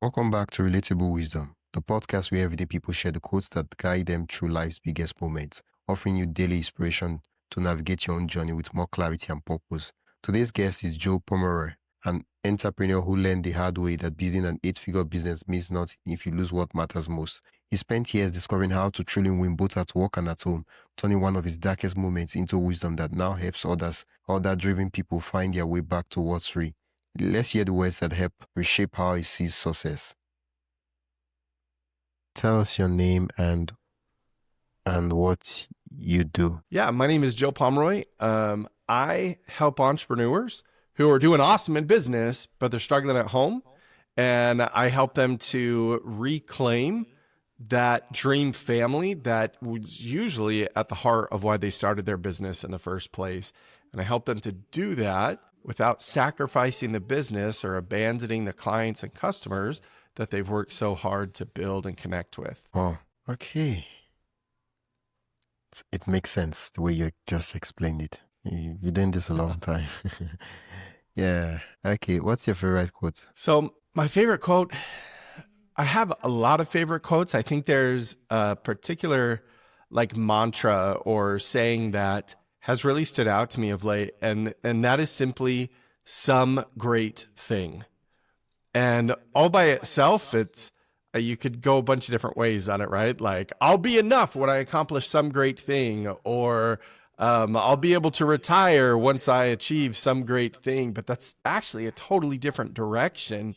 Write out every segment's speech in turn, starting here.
Welcome back to Relatable Wisdom, the podcast where everyday people share the quotes that guide them through life's biggest moments, offering you daily inspiration to navigate your own journey with more clarity and purpose. Today's guest is Joe Pomeroy, an entrepreneur who learned the hard way that building an 8-figure business means nothing if you lose what matters most. He spent years discovering how to truly win both at work and at home, turning one of his darkest moments into wisdom that now helps others, other driven people find their way back towards free. Let's hear the words that help reshape how he sees success. Tell us your name and what you do. Yeah, my name is Joe Pomeroy. I help entrepreneurs who are doing awesome in business, but they're struggling at home. And I help them to reclaim that dream family that was usually at the heart of why they started their business in the first place. And I help them to do that without sacrificing the business or abandoning the clients and customers that they've worked so hard to build and connect with. Oh, okay. It makes sense the way you just explained it. You're doing this a long time. Yeah. Okay. What's your favorite quote? So my favorite quote, I have a lot of favorite quotes. I think there's a particular mantra or saying that has really stood out to me of late. And that is simply some great thing. And all by itself, it's, you could go a bunch of different ways on it, right? Like, I'll be enough when I accomplish some great thing, or I'll be able to retire once I achieve some great thing. But that's actually a totally different direction.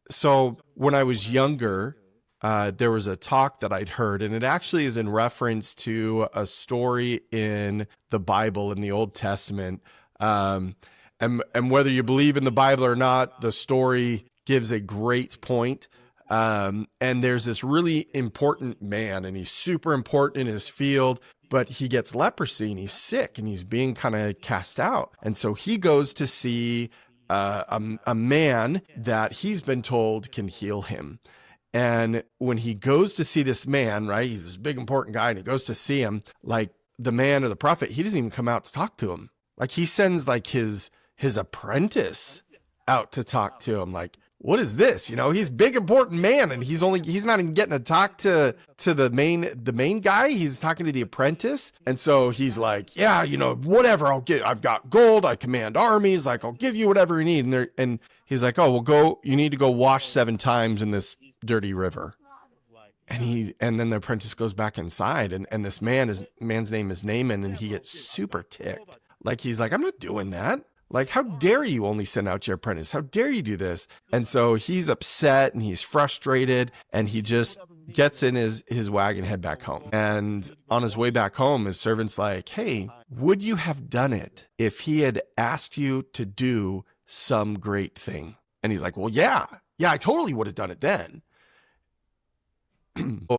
So when I was younger, there was a talk that I'd heard, and it actually is in reference to a story in the Bible, in the Old Testament. And whether you believe in the Bible or not, the story gives a great point. And there's this really important man, and he's super important in his field, but he gets leprosy and he's sick and he's being kind of cast out. And so he goes to see a man that he's been told can heal him. And when he goes to see this man, right, he's this big important guy, and he goes to see him, like the man or the prophet, he doesn't even come out to talk to him. Like, he sends like his apprentice out to talk to him. Like, what is this? You know, he's a big important man, and he's not even getting to talk to the main guy. He's talking to the apprentice. And so he's like, yeah, you know, whatever, I've got gold, I command armies, like, I'll give you whatever you need. And he's like, oh, well, you need to go wash 7 times in this dirty river. And then the apprentice goes back inside, and this man's name is Naaman, and he gets super ticked. Like, he's like, I'm not doing that. Like, how dare you only send out your apprentice? How dare you do this? And so he's upset and he's frustrated, and he just gets in his wagon, head back home. And on his way back home, his servant's like, hey, would you have done it if he had asked you to do some great thing? And he's like, well, yeah, I totally would have done it then.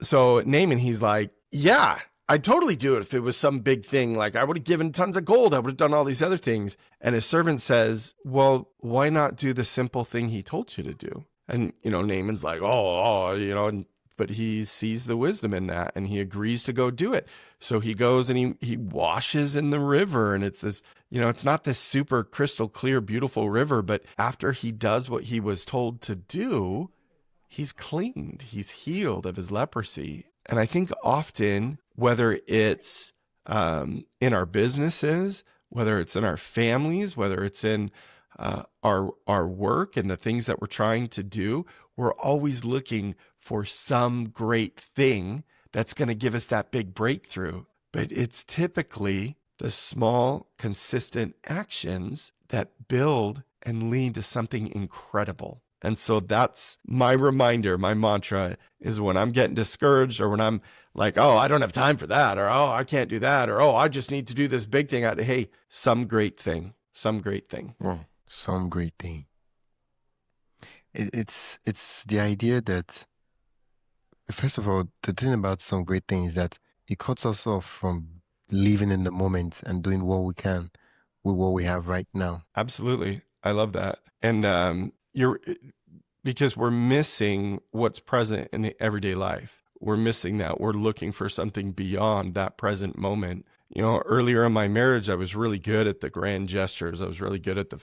So Naaman, he's like, yeah, I'd totally do it if it was some big thing. Like, I would have given tons of gold. I would have done all these other things. And his servant says, well, why not do the simple thing he told you to do? And, you know, Naaman's like, but he sees the wisdom in that, and he agrees to go do it. So he goes and he washes in the river, and it's this, you know, it's not this super crystal clear, beautiful river, but after he does what he was told to do, he's cleaned, he's healed of his leprosy. And I think often, whether it's in our businesses, whether it's in our families, whether it's in our work and the things that we're trying to do, we're always looking for some great thing that's going to give us that big breakthrough. But it's typically the small, consistent actions that build and lead to something incredible. And so that's my reminder, my mantra is when I'm getting discouraged, or when I'm like, oh, I don't have time for that, or oh, I can't do that, or oh, I just need to do this big thing. Hey, some great thing. Oh, some great thing. It's the idea that, first of all, the thing about some great thing is that it cuts us off from living in the moment and doing what we can with what we have right now. Absolutely. I love that. And because we're missing what's present in the everyday life. We're missing that. We're looking for something beyond that present moment. Earlier in my marriage, I was really good at the grand gestures. I was really good at the,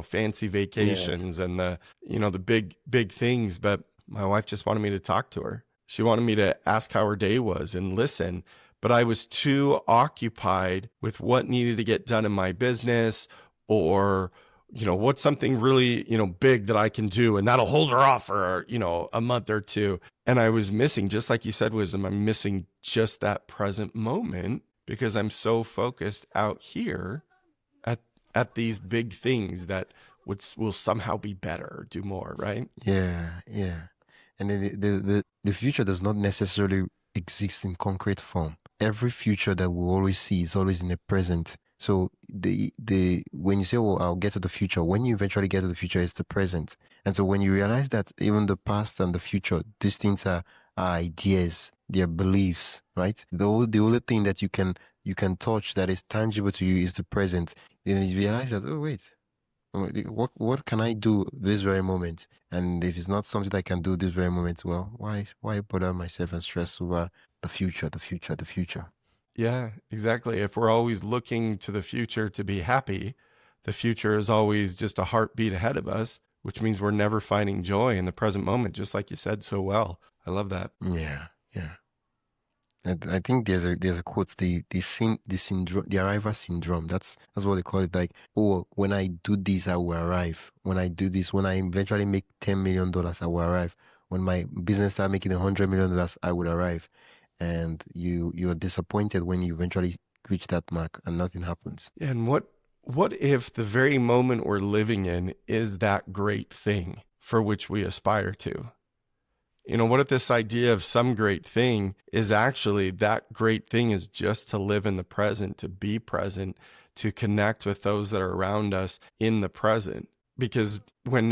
fancy vacations and the big things. But my wife just wanted me to talk to her. She wanted me to ask how her day was and listen. But I was too occupied with what needed to get done in my business, or, what's something really, big that I can do, and that'll hold her off for, a month or two. And I was missing, just like you said, Wisdom, I'm missing just that present moment because I'm so focused out here at these big things that will somehow be better or do more, right? Yeah, yeah. And then the future does not necessarily exist in concrete form. Every future that we always see is always in the present. So when you say, "Oh, I'll get to the future," when you eventually get to the future, it's the present. And so when you realize that even the past and the future, these things are ideas, they are beliefs, right? The only thing that you can touch that is tangible to you is the present. Then you realize that, oh wait, what can I do this very moment? And if it's not something I can do this very moment, well, why bother myself and stress over the future, the future, the future? Yeah, exactly. If we're always looking to the future to be happy, the future is always just a heartbeat ahead of us, which means we're never finding joy in the present moment, just like you said so well. I love that. Yeah, yeah. And I think there's a quote, the syndrome, the arrival syndrome. That's what they call it. Like, oh, when I do this, I will arrive. When I do this, when I eventually make $10 million, I will arrive. When my business start making $100 million, I would arrive. And you're disappointed when you eventually reach that mark and nothing happens. Yeah, and what if the very moment we're living in is that great thing for which we aspire to? What if this idea of some great thing is actually that great thing is just to live in the present, to be present, to connect with those that are around us in the present? Because what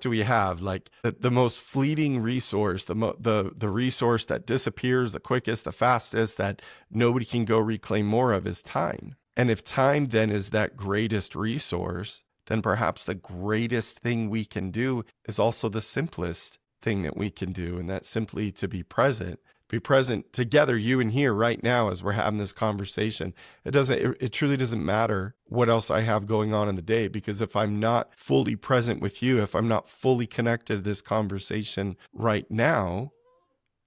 do we have? Like the most fleeting resource, the resource that disappears the quickest, the fastest, that nobody can go reclaim more of is time. And if time then is that greatest resource, then perhaps the greatest thing we can do is also the simplest thing that we can do, and that's simply to be present together, you and here right now as we're having this conversation. It truly doesn't matter what else I have going on in the day, because if I'm not fully present with you, if I'm not fully connected to this conversation right now,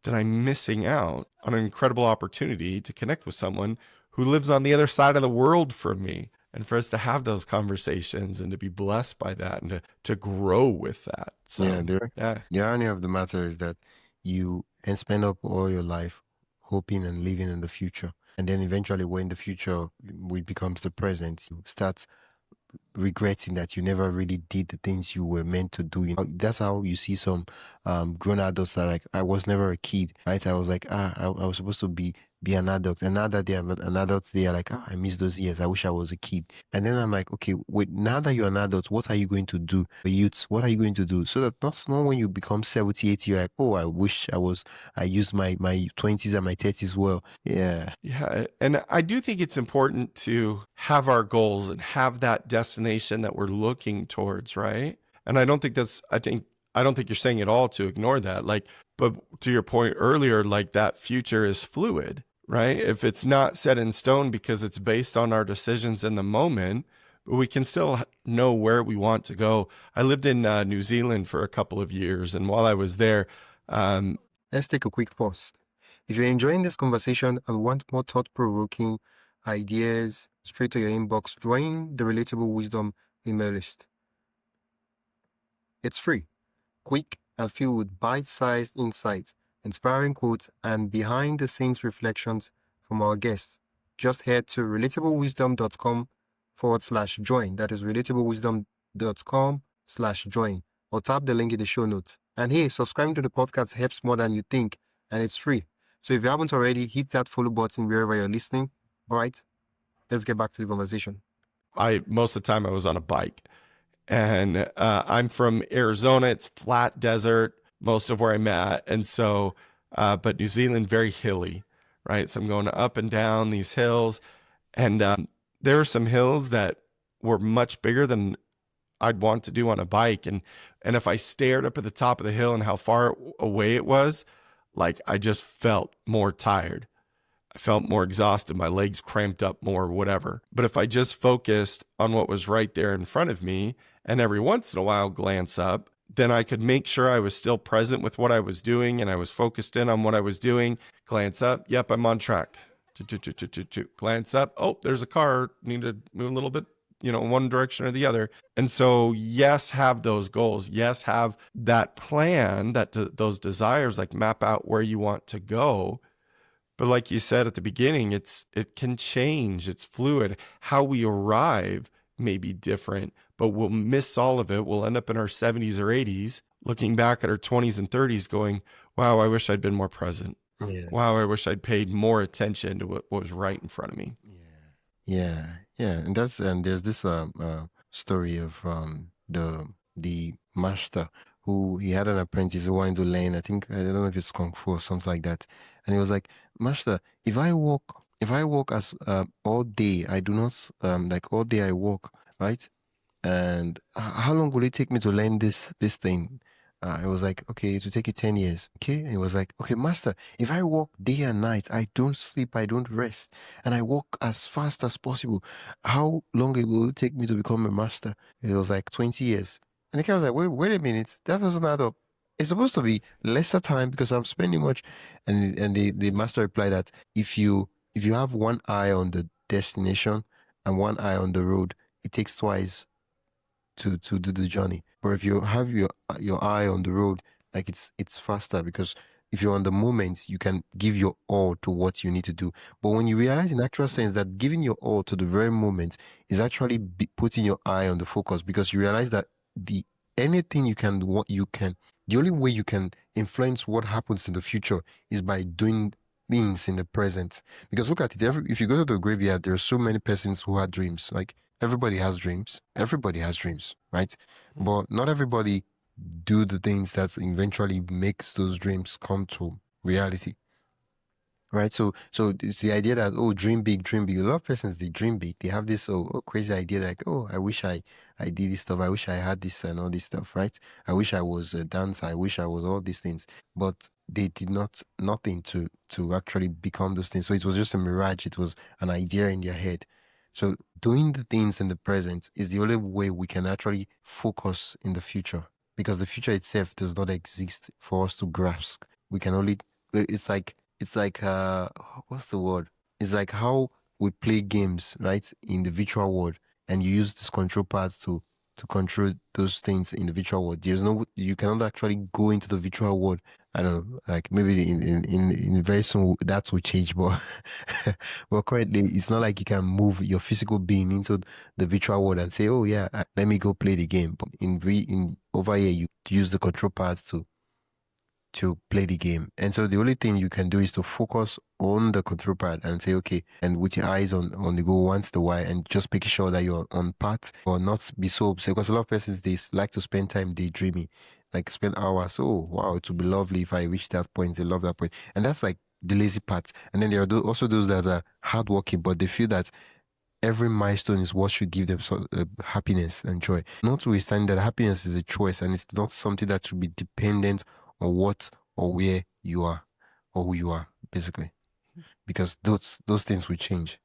then I'm missing out on an incredible opportunity to connect with someone who lives on the other side of the world from me. And for us to have those conversations and to be blessed by that and to grow with that. So, Yeah, yeah. the irony of the matter is that you can spend up all your life hoping and living in the future. And then eventually when the future becomes the present, you start regretting that you never really did the things you were meant to do. That's how you see some grown adults that are like, I was never a kid, right? I was like, I was supposed to be an adult. And now that they are not an adult, they are like, I miss those years. I wish I was a kid. And then I'm like, okay, wait, now that you're an adult, what are you going to do? The youths, what are you going to do? So that not when you become 70, 80, you're like, oh, I wish I used my 20s and my 30s well. Yeah. Yeah. And I do think it's important to have our goals and have that destination that we're looking towards, right? And I don't think you're saying at all to ignore that. Like, but to your point earlier, like that future is fluid, right? If it's not set in stone because it's based on our decisions in the moment, but we can still know where we want to go. I lived in New Zealand for a couple of years, and while I was there, let's take a quick pause. If you're enjoying this conversation and want more thought-provoking ideas straight to your inbox, join the Relatable Wisdom email list. It's free, quick, and filled with bite-sized insights, inspiring quotes, and behind-the-scenes reflections from our guests. Just head to relatablewisdom.com/join. That is relatablewisdom.com/join, or tap the link in the show notes. And hey, subscribing to the podcast helps more than you think, and it's free. So if you haven't already, hit that follow button wherever you're listening. All right, let's get back to the conversation. Most of the time I was on a bike, and I'm from Arizona. It's flat desert, most of where I'm at. And so, but New Zealand, very hilly, right? So I'm going up and down these hills, and there are some hills that were much bigger than I'd want to do on a bike. And if I stared up at the top of the hill and how far away it was, like I just felt more tired. I felt more exhausted, my legs cramped up more, whatever. But if I just focused on what was right there in front of me and every once in a while glance up, then I could make sure I was still present with what I was doing and I was focused in on what I was doing. Glance up, yep, I'm on track. Glance up, oh, there's a car, need to move a little bit, one direction or the other. And so, yes, have those goals. Yes, have that plan, those desires, like map out where you want to go. But like you said at the beginning, it can change. It's fluid. How we arrive may be different, but we'll miss all of it. We'll end up in our 70s or 80s, looking back at our 20s and 30s going, wow, I wish I'd been more present. Yeah. Wow, I wish I'd paid more attention to what was right in front of me. Yeah, yeah, and there's this story of the master who he had an apprentice who wanted to learn. I think I don't know if it's kung fu or something like that, and he was like, "Master, if I walk as all day, I do not like all day I walk, right? And how long will it take me to learn this thing?" It was like, okay, it will take you 10 years. Okay. And it was like, okay, master, if I walk day and night, I don't sleep, I don't rest, and I walk as fast as possible, how long it will it take me to become a master? It was like 20 years. And the guy was like, wait a minute, that doesn't add up. It's supposed to be lesser time because I'm spending much. And the master replied that if you have one eye on the destination and one eye on the road, it takes twice to do the journey. But if you have your eye on the road, like it's faster because if you're on the moment, you can give your all to what you need to do. But when you realize in actual sense that giving your all to the very moment is actually putting your eye on the focus, because you realize that the anything you can the only way you can influence what happens in the future is by doing things in the present. Because look at it, if you go to the graveyard, there are so many persons who had dreams. Like everybody has dreams. Everybody has dreams, right? But not everybody do the things that eventually makes those dreams come to reality. Right. So it's the idea that, oh, dream big, dream big. A lot of persons, they dream big. They have this crazy idea like, oh, I wish I did this stuff. I wish I had this and all this stuff, right? I wish I was a dancer. I wish I was all these things. But they did nothing to actually become those things. So it was just a mirage. It was an idea in their head. So doing the things in the present is the only way we can actually focus in the future, because the future itself does not exist for us to grasp. We can only, it's like what's the word? It's like how we play games, right? In the virtual world, and you use this control pads to control those things in the virtual world. You cannot actually go into the virtual world. I don't know, like maybe in very soon that will change, but but currently it's not like you can move your physical being into the virtual world and say, oh yeah, let me go play the game. But in over here you use the control pads to play the game. And so the only thing you can do is to focus on the control pad and say, okay, and with your eyes on the goal once in a while, and just making sure that you're on path or not be so upset. Because a lot of persons, they like to spend time daydreaming, like spend hours. Oh, wow, it would be lovely if I reach that point. They love that point. And that's like the lazy part. And then there are also those that are hardworking, but they feel that every milestone is what should give them happiness and joy. Notwithstanding that happiness is a choice, and it's not something that should be dependent on what or where you are or who you are, basically. Because those things will change.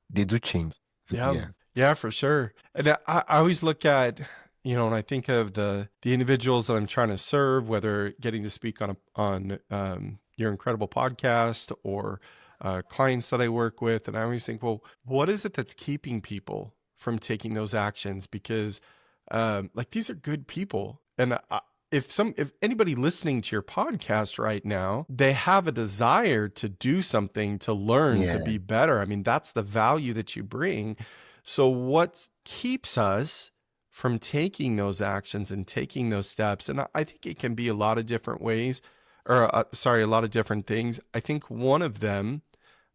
They do change. Yeah. Yeah, for sure. And I always look at, when I think of the individuals that I'm trying to serve, whether getting to speak on your incredible podcast or clients that I work with, and I always think, well, what is it that's keeping people from taking those actions? Because like these are good people, and if anybody listening to your podcast right now, they have a desire to do something, to learn, to be better. I mean, that's the value that you bring. So what keeps us from taking those actions and taking those steps? And I think it can be a lot of different ways, or a lot of different things. I think one of them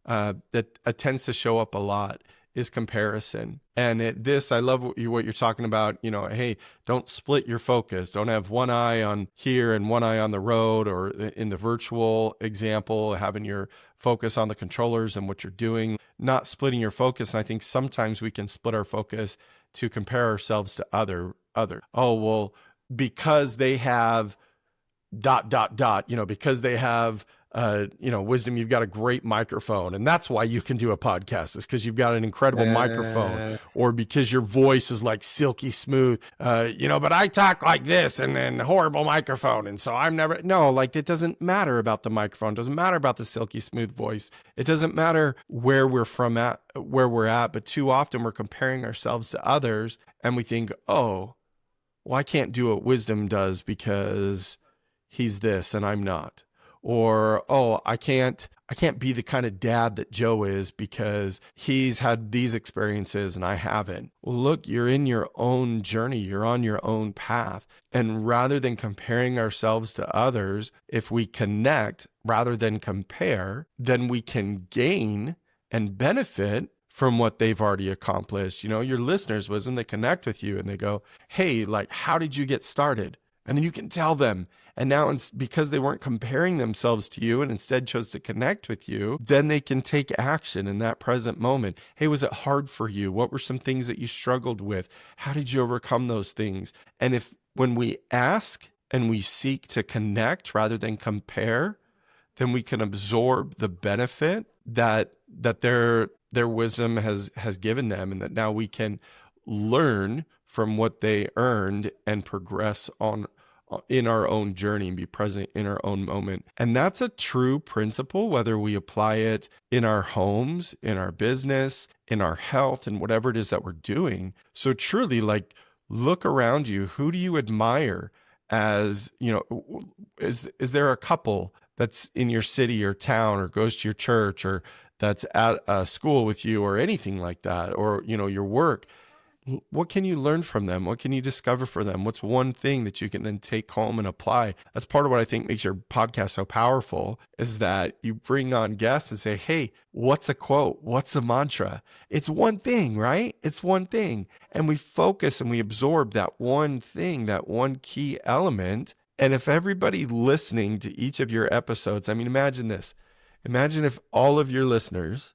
that tends to show up a lot is comparison. And I love what you're talking about, hey, don't split your focus. Don't have one eye on here and one eye on the road, or in the virtual example, having your focus on the controllers and what you're doing, not splitting your focus. And I think sometimes we can split our focus to compare ourselves to other. Oh, well, because they have ... because they have Wisdom, you've got a great microphone, and that's why you can do a podcast, is because you've got an incredible microphone, or because your voice is like silky smooth, but I talk like this and horrible microphone. And so it doesn't matter about the microphone. It doesn't matter about the silky smooth voice. It doesn't matter where we're at, but too often we're comparing ourselves to others, and we think, oh, well, I can't do what Wisdom does because he's this and I'm not. Or, oh, I can't be the kind of dad that Joe is because he's had these experiences and I haven't. Well, look, you're in your own journey. You're on your own path. And rather than comparing ourselves to others, if we connect rather than compare, then we can gain and benefit from what they've already accomplished. Your listeners, Wisdom, they connect with you and they go, hey, like, how did you get started? And then you can tell them. And now because they weren't comparing themselves to you and instead chose to connect with you, then they can take action in that present moment. Hey, was it hard for you? What were some things that you struggled with? How did you overcome those things? And when we ask and we seek to connect rather than compare, then we can absorb the benefit that their wisdom has given them, and that now we can learn from what they earned and progress in our own journey and be present in our own moment. And that's a true principle, whether we apply it in our homes, in our business, in our health, and whatever it is that we're doing. So truly, like, look around you. Who do you admire? As is there a couple that's in your city or town, or goes to your church, or that's at a school with you, or anything like that, or your work? What can you learn from them? What can you discover for them? What's one thing that you can then take home and apply? That's part of what I think makes your podcast so powerful, is that you bring on guests and say, hey, what's a quote? What's a mantra? It's one thing, right? It's one thing. And we focus and we absorb that one thing, that one key element. And if everybody listening to each of your episodes, imagine this. Imagine if all of your listeners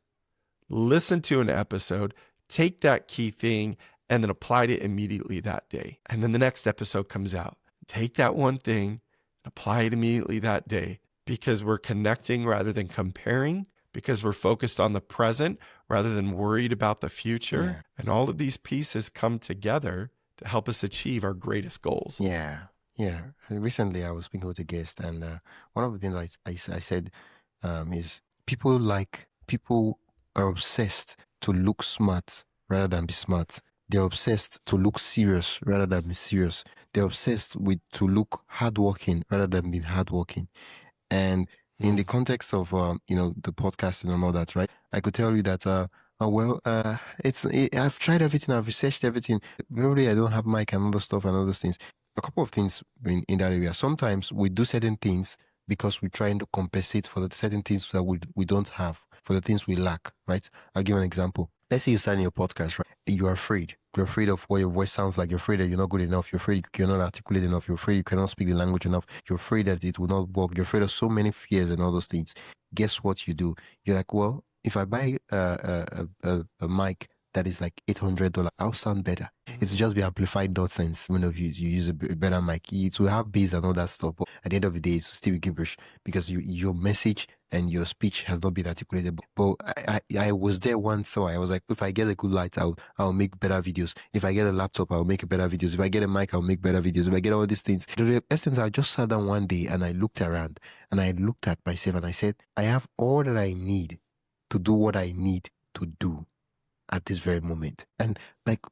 listen to an episode, take that key thing, and then applied it immediately that day. And then the next episode comes out. Take that one thing, apply it immediately that day, because we're connecting rather than comparing, because we're focused on the present rather than worried about the future. Yeah. And all of these pieces come together to help us achieve our greatest goals. Yeah. Recently, I was speaking with a guest, and one of the things I said is people are obsessed to look smart rather than be smart. They're obsessed to look serious rather than be serious. They're obsessed to look hardworking rather than being hardworking. And in the context of the podcasting and all that, right? I could tell you that I've tried everything, I've researched everything. Probably I don't have mic and other stuff and other things. A couple of things in that area. Sometimes we do certain things because we're trying to compensate for the certain things that we don't have, for the things we lack, right? I'll give an example. Let's say you're starting your podcast, right? You're afraid. You're afraid of what your voice sounds like. You're afraid that you're not good enough. You're afraid you're not articulate enough. You're afraid you cannot speak the language enough. You're afraid that it will not work. You're afraid of so many fears and all those things. Guess what you do? You're like, well, if I buy a mic that is like $800, I'll sound better. It will just be amplified nonsense. When you use a better mic, it will have bass and all that stuff. But at the end of the day, it will still be gibberish because your message and your speech has not been articulated. But I was there once, so I was like, if I get a good light, I'll make better videos. If I get a laptop, I'll make better videos. If I get a mic, I'll make better videos. If I get all these things. The essence, I just sat down one day and I looked around and I looked at myself and I said, I have all that I need to do what I need to do at this very moment. And like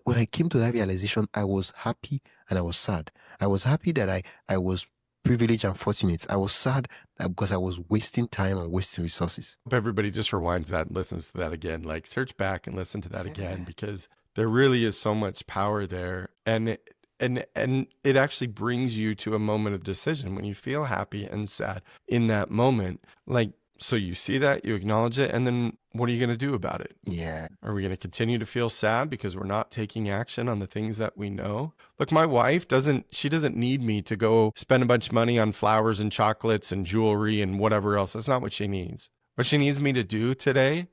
when I came to that realization, I was happy and I was sad. I was happy that I was privileged and fortunate. I was sad because I was wasting time and wasting resources. Hope everybody just rewinds that and listens to that again. Like, search back and listen to that again, because there really is so much power there. And it actually brings you to a moment of decision when you feel happy and sad in that moment. Like, so you see that, you acknowledge it, and then what are you going to do about it? Yeah. Are we going to continue to feel sad because we're not taking action on the things that we know? Look, my wife doesn't need me to go spend a bunch of money on flowers and chocolates and jewelry and whatever else. That's not what she needs. What she needs me to do today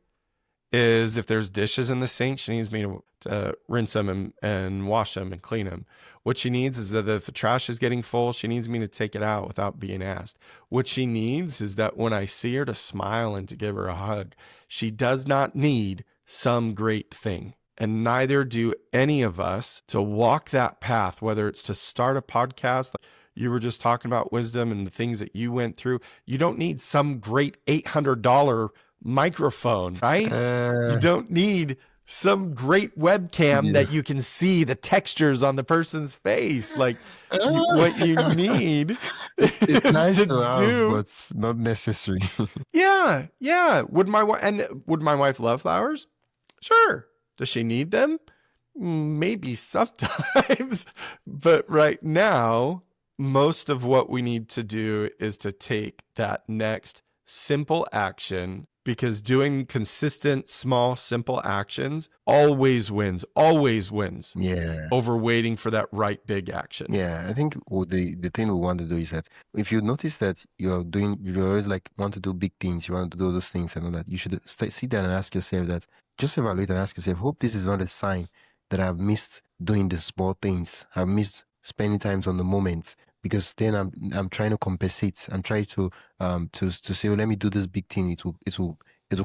is, if there's dishes in the sink, she needs me to rinse them and wash them and clean them. What she needs is that if the trash is getting full, she needs me to take it out without being asked. What she needs is that when I see her, to smile and to give her a hug. She does not need some great thing. And neither do any of us to walk that path, whether it's to start a podcast. Like you were just talking about wisdom and the things that you went through. You don't need some great $800 microphone, right? You don't need some great webcam that you can see the textures on the person's face. Like what you need it's is nice to to have, do. but not necessary. Yeah. Would my wife love flowers? Sure. Does she need them? Maybe sometimes. But right now, most of what we need to do is to take that next simple action, because doing consistent, small, simple actions always wins Yeah. over waiting for that right big action. Yeah, I think the thing we want to do is that if you notice that you always like want to do big things, you want to do those things and all that, you should sit down and ask yourself that, just evaluate and ask yourself, hope this is not a sign that I've missed doing the small things, I've missed spending times on the moment, because then I'm trying to compensate. I'm trying to say, oh, let me do this big thing. It will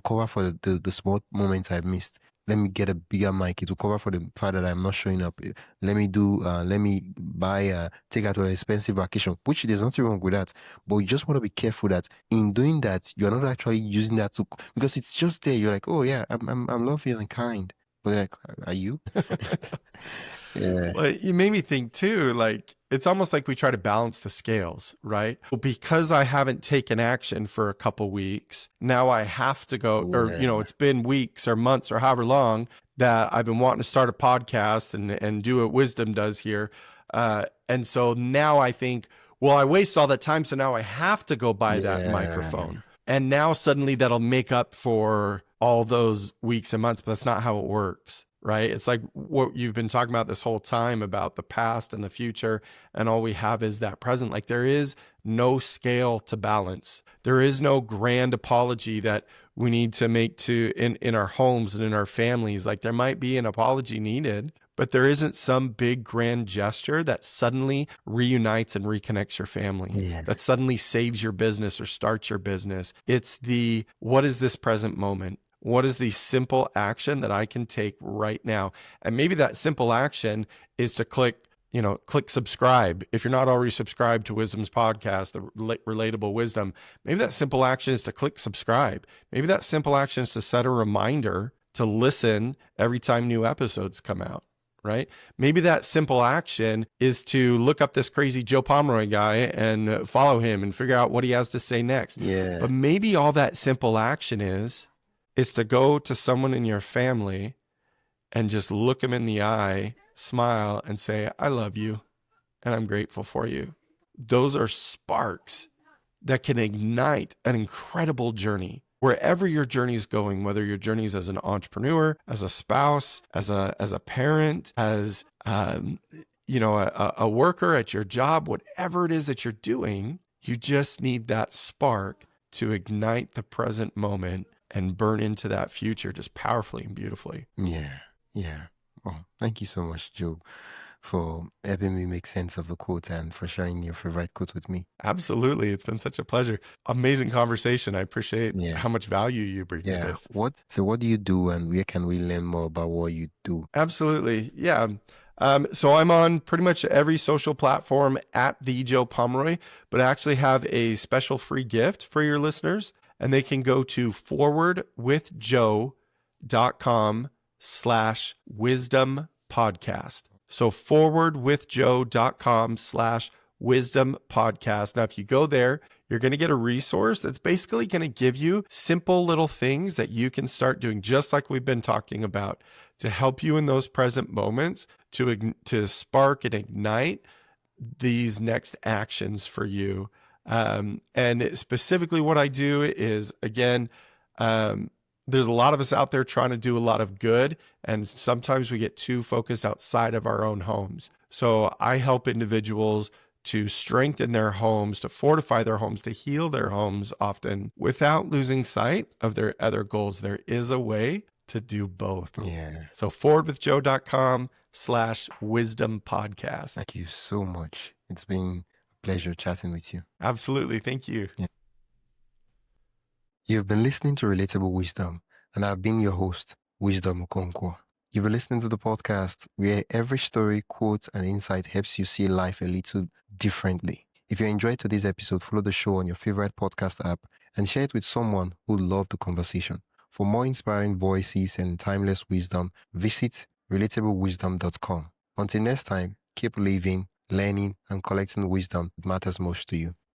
cover for the small moments I've missed. Let me get a bigger mic. It will cover for the fact that I'm not showing up. Let me buy, take out an expensive vacation, which there's nothing wrong with that. But you just want to be careful that in doing that, you're not actually using that because it's just there. You're like, oh yeah, I'm loving and kind. But like, are you? Yeah. Well, you made me think too, like it's almost like we try to balance the scales, right? Well, because I haven't taken action for a couple weeks, now I have to go, or it's been weeks or months or however long that I've been wanting to start a podcast and do what wisdom does here. And so now I think, well, I waste all that time, so now I have to go buy that microphone. And now suddenly that'll make up for all those weeks and months, but that's not how it works. Right? It's like what you've been talking about this whole time about the past and the future, and all we have is that present. Like there is no scale to balance. There is no grand apology that we need to make to in our homes and in our families. Like there might be an apology needed, but there isn't some big grand gesture that suddenly reunites and reconnects your family, that suddenly saves your business or starts your business. It's what is this present moment? What is the simple action that I can take right now? And maybe that simple action is to click subscribe. If you're not already subscribed to Wisdom's podcast, the Relatable Wisdom, maybe that simple action is to click subscribe. Maybe that simple action is to set a reminder to listen every time new episodes come out, right? Maybe that simple action is to look up this crazy Joe Pomeroy guy and follow him and figure out what he has to say next. Yeah. But maybe all that simple action is to go to someone in your family and just look them in the eye, smile, and say, I love you, and I'm grateful for you. Those are sparks that can ignite an incredible journey. Wherever your journey is going, whether your journey is as an entrepreneur, as a spouse, as a parent, as a worker at your job, whatever it is that you're doing, you just need that spark to ignite the present moment and burn into that future just powerfully and beautifully. Yeah. Oh, thank you so much, Joe, for helping me make sense of the quote and for sharing your favorite quote with me. Absolutely. It's been such a pleasure. Amazing conversation. I appreciate how much value you bring to this. So what do you do, and where can we learn more about what you do? Absolutely. Yeah. So I'm on pretty much every social platform at the Joe Pomeroy, but I actually have a special free gift for your listeners. And they can go to forwardwithjoe.com/wisdom podcast. So forwardwithjoe.com/wisdom podcast. Now, if you go there, you're going to get a resource that's basically going to give you simple little things that you can start doing, just like we've been talking about, to help you in those present moments to spark and ignite these next actions for you. And specifically what I do is, again, there's a lot of us out there trying to do a lot of good, and sometimes we get too focused outside of our own homes. So I help individuals to strengthen their homes, to fortify their homes, to heal their homes often without losing sight of their other goals. There is a way to do both. Yeah. So forwardwithjoe.com wisdom podcast. Thank you so much. It's been a pleasure chatting with you. Absolutely. Thank you. Yeah. You've been listening to Relatable Wisdom, and I've been your host, Wisdom Okonkwo. You've been listening to the podcast where every story, quote, and insight helps you see life a little differently. If you enjoyed today's episode, follow the show on your favorite podcast app and share it with someone who loved the conversation. For more inspiring voices and timeless wisdom, visit relatablewisdom.com. Until next time, keep living, learning, and collecting wisdom that matters most to you.